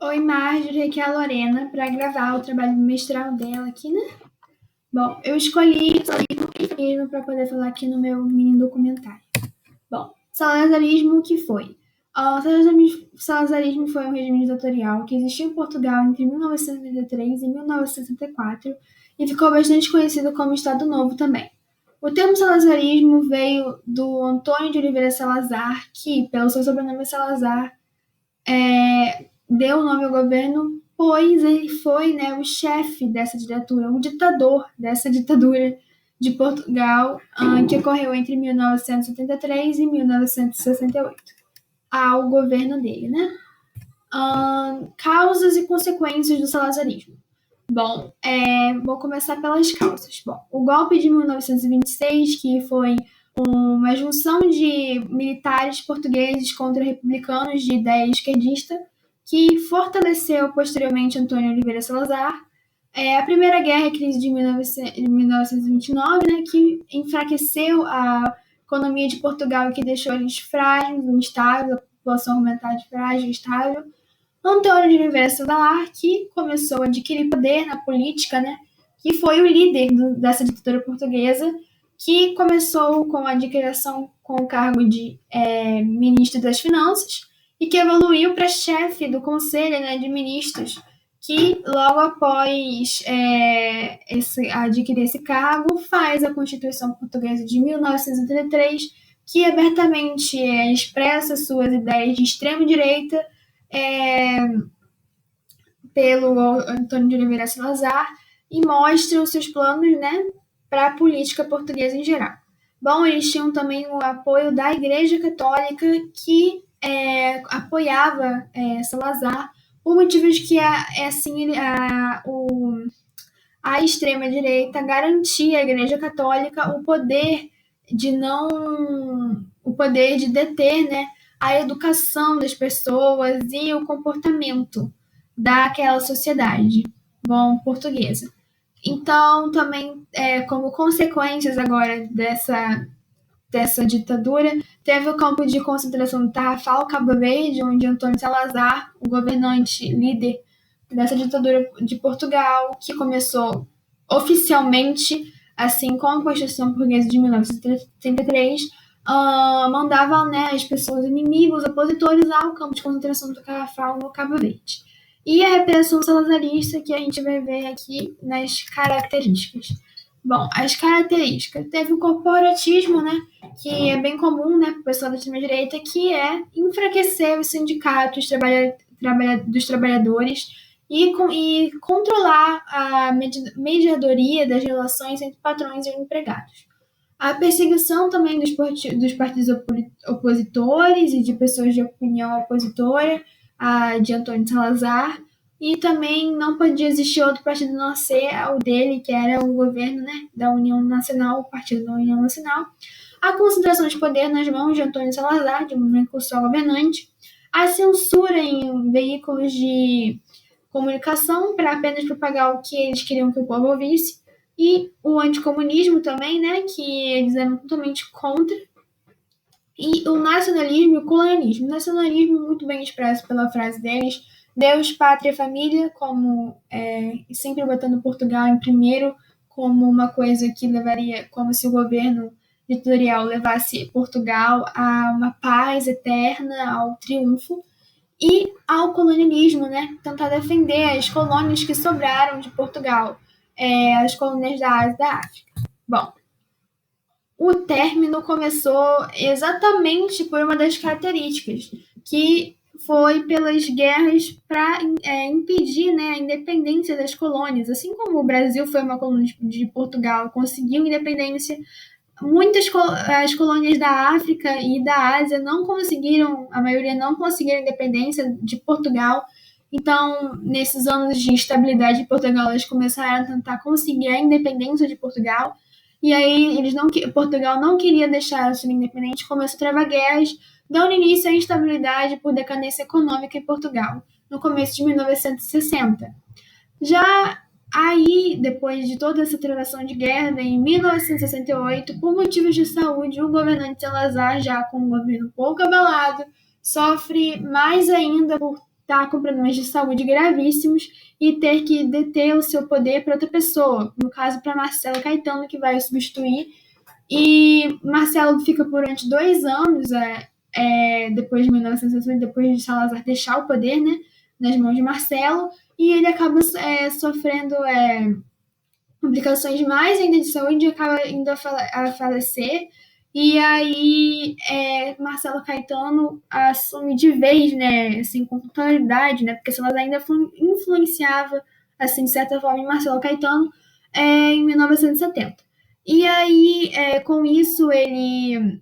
Oi, Marjorie, aqui é a Lorena para gravar o trabalho mestral dela aqui, né? Bom, eu escolhi salazarismo para poder falar aqui no meu mini documentário. Bom, salazarismo o que foi? O salazarismo foi um regime ditatorial que existiu em Portugal entre 1993 e 1964 e ficou bastante conhecido como Estado Novo também. O termo salazarismo veio do Antônio de Oliveira Salazar, que, pelo seu sobrenome Salazar, deu o nome ao governo, pois ele foi, né, o chefe dessa ditadura, o ditador dessa ditadura de Portugal, que ocorreu entre 1973 e 1968, ao governo dele, né? Causas e consequências do salazarismo. Bom, vou começar pelas causas. Bom, o golpe de 1926, que foi uma junção de militares portugueses contra republicanos de ideia esquerdista, que fortaleceu posteriormente Antônio Oliveira Salazar. A Primeira Guerra e crise de 1929, né, que enfraqueceu a economia de Portugal e que deixou eles frágeis, instáveis, a população aumentar de frágil e instável. Antônio de Oliveira Salazar, que começou a adquirir poder na política, né, que foi o líder dessa ditadura portuguesa, que começou com a adquirição com o cargo de ministro das Finanças e que evoluiu para chefe do Conselho, né, de Ministros, que logo após adquirir esse cargo faz a Constituição Portuguesa de 1933, que abertamente expressa suas ideias de extrema-direita, pelo Antônio de Oliveira Salazar, e mostra os seus planos, né, para a política portuguesa em geral. Bom, eles tinham também o apoio da Igreja Católica, que apoiava Salazar, por motivos que a extrema-direita garantia à Igreja Católica o poder de deter, né, a educação das pessoas e o comportamento daquela sociedade, bom, portuguesa. Então, também, como consequências agora dessa ditadura, teve o campo de concentração do Tarrafal, Cabo Verde, onde Antônio Salazar, o governante líder dessa ditadura de Portugal, que começou oficialmente, assim, com a Constituição Portuguesa de 1933, mandava, né, as pessoas inimigos, opositores ao campo de concentração do Tarrafal no Cabo Verde. E a repressão salazarista, que a gente vai ver aqui nas características. Bom, as características. Teve o corporatismo, né, que é bem comum, né, para o pessoal da extrema-direita, que é enfraquecer os sindicatos dos trabalhadores e controlar a mediadoria das relações entre patrões e empregados. A perseguição também dos partidos opositores e de pessoas de opinião opositora, de Antônio Salazar, e também não podia existir outro partido não ser o dele, que era o governo, né, da União Nacional, o Partido da União Nacional. A concentração de poder nas mãos de Antônio Salazar, de um único só governante. A censura em veículos de comunicação para apenas propagar o que eles queriam que o povo ouvisse. E o anticomunismo também, né, que eles eram totalmente contra. E o nacionalismo e o colonialismo. O nacionalismo, muito bem expresso pela frase deles: Deus, pátria, família, como sempre botando Portugal em primeiro, como uma coisa que levaria, como se o governo ditatorial levasse Portugal a uma paz eterna, ao triunfo, e ao colonialismo, né? Tentar defender as colônias que sobraram de Portugal, as colônias da Ásia e da África. Bom, o término começou exatamente por uma das características, que foi pelas guerras para impedir, né, a independência das colônias. Assim como o Brasil foi uma colônia de Portugal e conseguiu independência, as colônias da África e da Ásia não conseguiram, a maioria não conseguiram independência de Portugal. Então, nesses anos de instabilidade de Portugal, eles começaram a tentar conseguir a independência de Portugal. E aí, Portugal não queria deixar ser independente, começou a travar guerras, dando início à instabilidade por decadência econômica em Portugal, no começo de 1960. Já aí, depois de toda essa travação de guerra, em 1968, por motivos de saúde, o governante Salazar, já com um governo pouco abalado, sofre mais ainda por estar com problemas de saúde gravíssimos e ter que deter o seu poder para outra pessoa, no caso para Marcelo Caetano, que vai o substituir. E Marcelo fica durante 2 anos, depois de 1960, depois de Salazar deixar o poder, né, nas mãos de Marcelo, e ele acaba sofrendo complicações mais ainda de saúde, acaba indo a falecer. E aí Marcelo Caetano assume de vez, né, assim, com totalidade, né, porque Salazar ainda influenciava, assim, de certa forma, em Marcelo Caetano em 1970. E aí, com isso, ele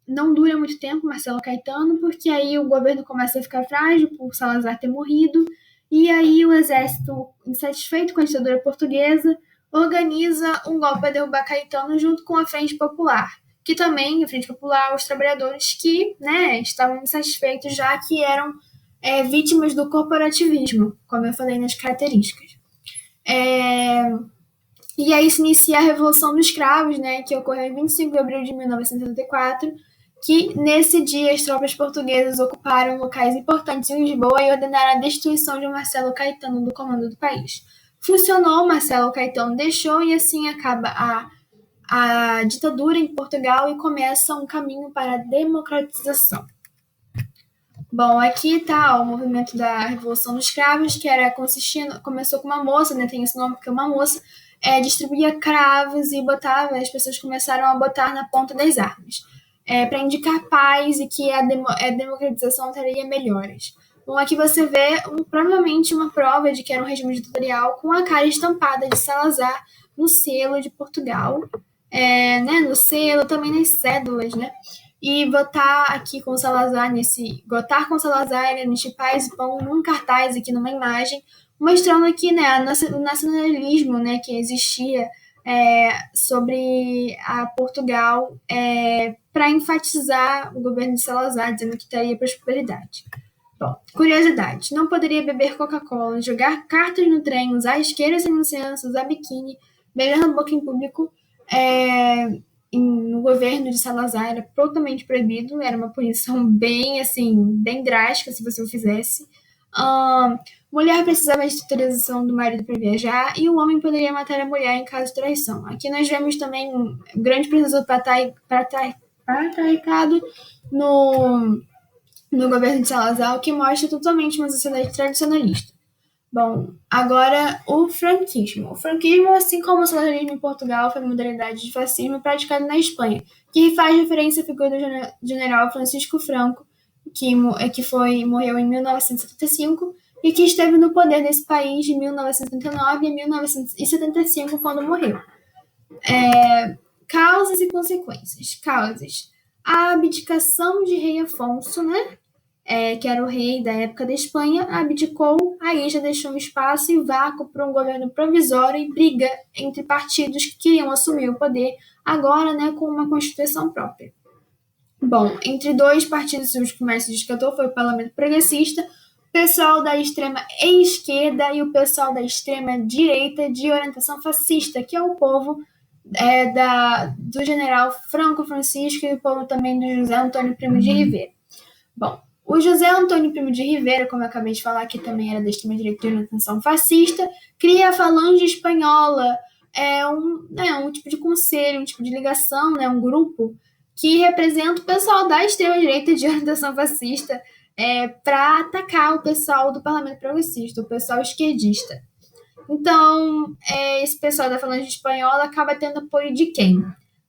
não dura muito tempo, Marcelo Caetano, porque aí o governo começa a ficar frágil por Salazar ter morrido, e aí o exército, insatisfeito com a ditadura portuguesa, organiza um golpe para derrubar Caetano junto com a Frente Popular, que também, a Frente Popular, os trabalhadores que, né, estavam insatisfeitos já que eram vítimas do corporativismo, como eu falei nas características. E aí se inicia a Revolução dos Cravos, né, que ocorreu em 25 de abril de 1974, que nesse dia as tropas portuguesas ocuparam locais importantes em Lisboa e ordenaram a destituição de Marcelo Caetano do comando do país. Funcionou, Marcelo Caetano deixou e assim acaba a ditadura em Portugal e começa um caminho para a democratização. Bom, aqui está o movimento da Revolução dos Cravos, que começou com uma moça, né, tem esse nome porque uma moça distribuía cravos e as pessoas começaram a botar na ponta das armas, para indicar paz e que a democratização teria melhoras. Bom, aqui você vê provavelmente uma prova de que era um regime ditatorial com a cara estampada de Salazar no selo de Portugal, né, no selo, também nas cédulas, né? E votar aqui com Salazar votar com Salazar neste paz e pão num cartaz aqui numa imagem, mostrando aqui, né, o nacionalismo, né, que existia sobre a Portugal para enfatizar o governo de Salazar, dizendo que teria prosperidade. Bom, curiosidade, não poderia beber Coca-Cola, jogar cartas no trem, usar isqueiros sem licença, usar biquíni, beijar na boca em público, no governo de Salazar era totalmente proibido, era uma punição bem, assim, bem drástica se você o fizesse. Mulher precisava de autorização do marido para viajar e o homem poderia matar a mulher em caso de traição. Aqui nós vemos também um grande precursor patriarcado no governo de Salazar, o que mostra totalmente uma sociedade tradicionalista. Bom, agora o franquismo. O franquismo, assim como o salazarismo em Portugal, foi uma modalidade de fascismo praticada na Espanha, que faz referência à figura do general Francisco Franco, que morreu em 1975 e que esteve no poder nesse país de 1979 a 1975, quando morreu. Causas e consequências. Causas. A abdicação de rei Afonso, né? Que era o rei da época da Espanha, abdicou, aí já deixou um espaço e vácuo para um governo provisório e briga entre partidos que queriam assumir o poder, agora, né, com uma constituição própria. Bom, entre dois partidos que mais se descartou foi o Parlamento Progressista, o pessoal da extrema esquerda e o pessoal da extrema direita de orientação fascista, que é o povo do general Franco Francisco e o povo também do José Antônio Primo de Rivera. Bom, o José Antônio Primo de Rivera, como eu acabei de falar, que também era da extrema-direita de orientação fascista, cria a Falange Espanhola, um tipo de conselho, um tipo de ligação, né, um grupo que representa o pessoal da extrema-direita de orientação fascista para atacar o pessoal do Parlamento Progressista, o pessoal esquerdista. Então, esse pessoal da Falange Espanhola acaba tendo apoio de quem?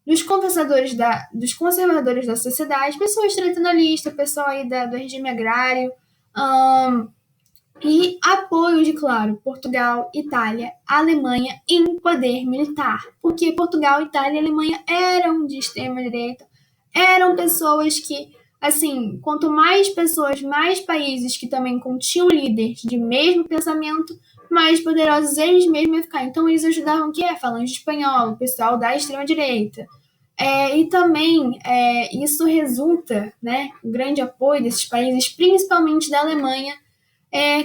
Dos conservadores da sociedade, pessoas tradicionalistas, pessoal aí do regime agrário, e apoio de, claro, Portugal, Itália, Alemanha em poder militar, porque Portugal, Itália e Alemanha eram de extrema-direita, eram pessoas que, assim, quanto mais pessoas, mais países que também continham líderes de mesmo pensamento, mais poderosos eles mesmos iam ficar. Então, eles ajudavam a Falange Espanhola, o pessoal da extrema-direita. E também isso resulta, né, o grande apoio desses países, principalmente da Alemanha,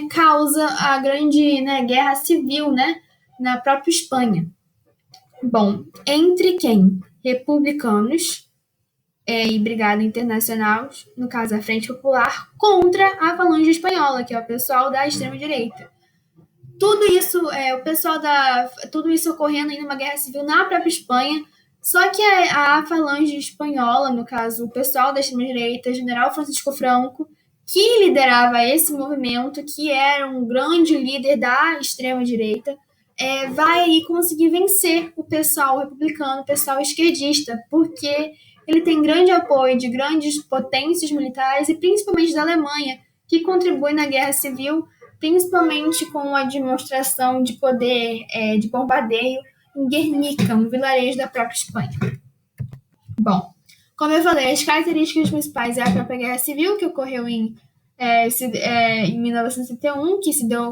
causa a grande, né, guerra civil, né, na própria Espanha. Bom, entre quem? Republicanos, e Brigada Internacional, no caso a Frente Popular, contra a Falange Espanhola, que é o pessoal da extrema-direita. Tudo isso ocorrendo em uma guerra civil na própria Espanha, só que a Falange Espanhola, no caso, o pessoal da extrema-direita, General Francisco Franco, que liderava esse movimento, que era um grande líder da extrema-direita, vai aí conseguir vencer o pessoal republicano, o pessoal esquerdista, porque ele tem grande apoio de grandes potências militares e principalmente da Alemanha, que contribui na guerra civil, principalmente com a demonstração de poder de bombardeio em Guernica, um vilarejo da própria Espanha. Bom, como eu falei, as características principais é a própria guerra civil, que ocorreu em 1971,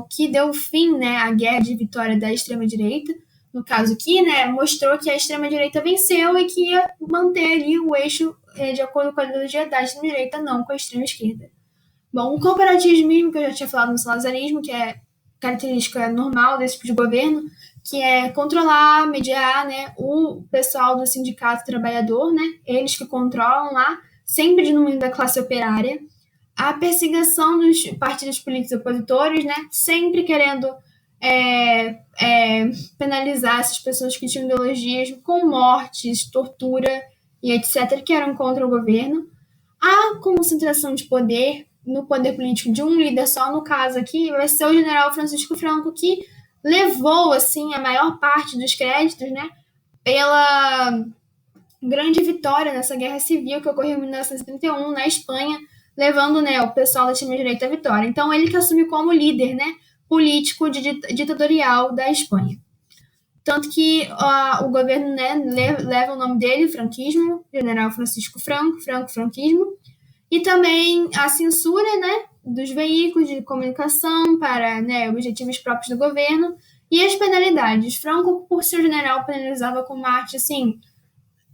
que deu fim, né, à guerra de vitória da extrema-direita, no caso aqui, né, mostrou que a extrema-direita venceu e que ia manter ali o eixo de acordo com a ideologia da extrema-direita, não com a extrema-esquerda. Bom, o corporativismo, que eu já tinha falado no salazarismo, que é característica normal desse tipo de governo, que é controlar, mediar, né, o pessoal do sindicato trabalhador, né, eles que controlam lá, sempre diminuindo a classe operária. A perseguição dos partidos políticos opositores, né, sempre querendo penalizar essas pessoas que tinham ideologias com mortes, tortura e etc., que eram contra o governo. A concentração de poder no poder político de um líder só, no caso aqui, vai ser o general Francisco Franco, que levou, assim, a maior parte dos créditos, né, pela grande vitória nessa guerra civil que ocorreu em 1931 na Espanha, levando, né, o pessoal da extrema-direita à vitória. Então, ele que assumiu como líder, né, político ditatorial da Espanha. Tanto que o governo, né, leva o nome dele, franquismo, general Francisco Franco, franquismo, e também a censura, né, dos veículos de comunicação para, né, objetivos próprios do governo e as penalidades. Franco, por ser general, penalizava com uma arte, assim,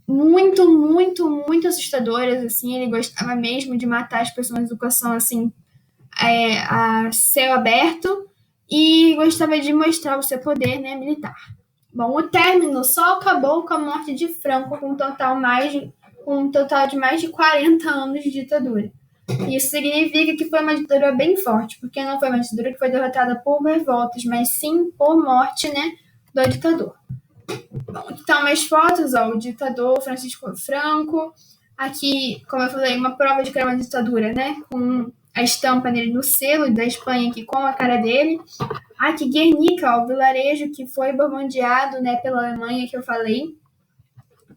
muito, muito, muito assustadoras, assim. Ele gostava mesmo de matar as pessoas em educação, assim, a céu aberto, e gostava de mostrar o seu poder, né, militar. Bom, o término só acabou com a morte de Franco, com um total de mais de 40 anos de ditadura. Isso significa que foi uma ditadura bem forte, porque não foi uma ditadura que foi derrotada por revoltas, mas sim por morte, né, do ditador. Bom, aqui estão mais fotos, ó, o ditador Francisco Franco. Aqui, como eu falei, uma prova de que era uma ditadura, né, com a estampa nele no selo da Espanha aqui com a cara dele. Aqui, Guernica, ó, o vilarejo que foi bombardeado, né, pela Alemanha, que eu falei,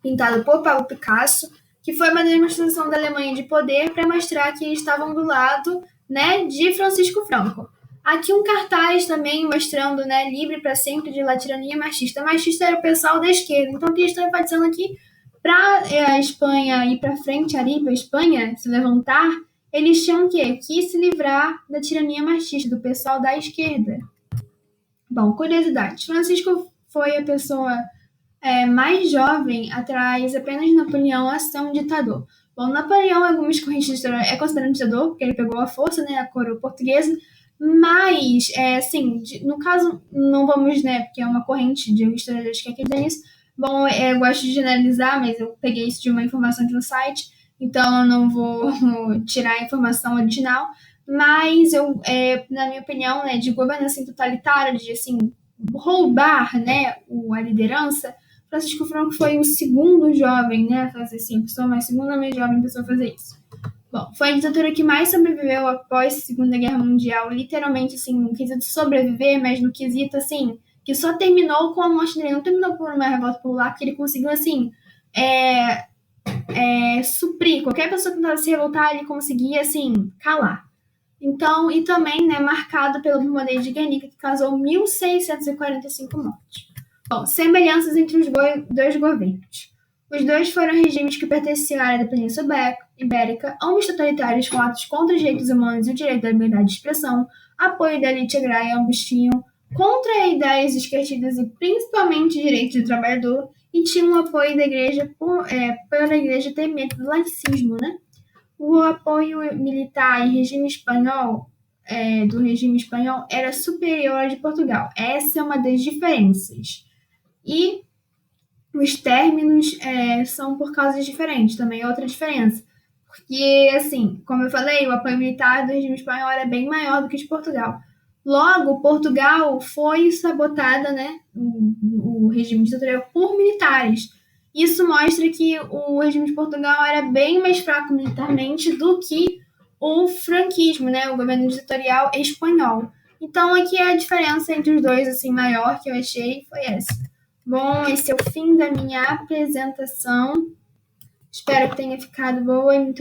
pintado por Pablo Picasso, que foi uma demonstração da Alemanha de poder para mostrar que eles estavam do lado, né, de Francisco Franco. Aqui um cartaz também mostrando, né, livre para sempre de la tirania machista. Machista era o pessoal da esquerda. Então, o que eles estão enfatizando aqui, para a Espanha ir para frente ali, para a Espanha se levantar, eles tinham o quê? Que se livrar da tirania machista, do pessoal da esquerda. Bom, curiosidade. Francisco foi a pessoa mais jovem atrás apenas de Napoleão a ser um ditador. Bom, Napoleão, em algumas correntes de história, é considerado um ditador, porque ele pegou a força, né, a coroa portuguesa, mas, assim, no caso, não vamos, né, porque é uma corrente de historiadores que acreditam nisso. Bom, eu gosto de generalizar, mas eu peguei isso de uma informação de um site, então eu não vou tirar a informação original, mas na minha opinião, né, de governança totalitária, de, assim, roubar, né, a liderança, Francisco Franco foi o segundo jovem, né, a fazer assim, a segunda mais jovem pessoa a fazer isso. Bom, foi a ditadura que mais sobreviveu após a Segunda Guerra Mundial, literalmente, assim, no quesito sobreviver, mas no quesito, assim, que só terminou com a morte dele, não terminou por uma revolta popular, porque ele conseguiu, assim, suprir. Qualquer pessoa que tentava se revoltar, ele conseguia, assim, calar. Então, e também, né, marcado pelo bombardeio de Guernica, que causou 1.645 mortes. Bom, semelhanças entre os dois governos. Os dois foram regimes que pertenciam à área da Península Ibérica, ambos totalitários com atos contra os direitos humanos e o direito à liberdade de expressão, apoio da elite agrária, ambos tinham contra ideias esquerdistas e principalmente direitos do trabalhador, e tinham um apoio da igreja pela igreja ter medo do laicismo, né? O apoio militar e regime espanhol, do regime espanhol era superior ao de Portugal. Essa é uma das diferenças. E os términos são por causas diferentes, também é outra diferença. Porque, assim, como eu falei, o apoio militar do regime espanhol era bem maior do que o de Portugal. Logo, Portugal foi sabotada, né, o regime ditatorial por militares. Isso mostra que o regime de Portugal era bem mais fraco militarmente do que o franquismo, né, o governo ditatorial espanhol. Então, aqui a diferença entre os dois, assim, maior que eu achei foi essa. Bom, esse é o fim da minha apresentação. Espero que tenha ficado boa e muito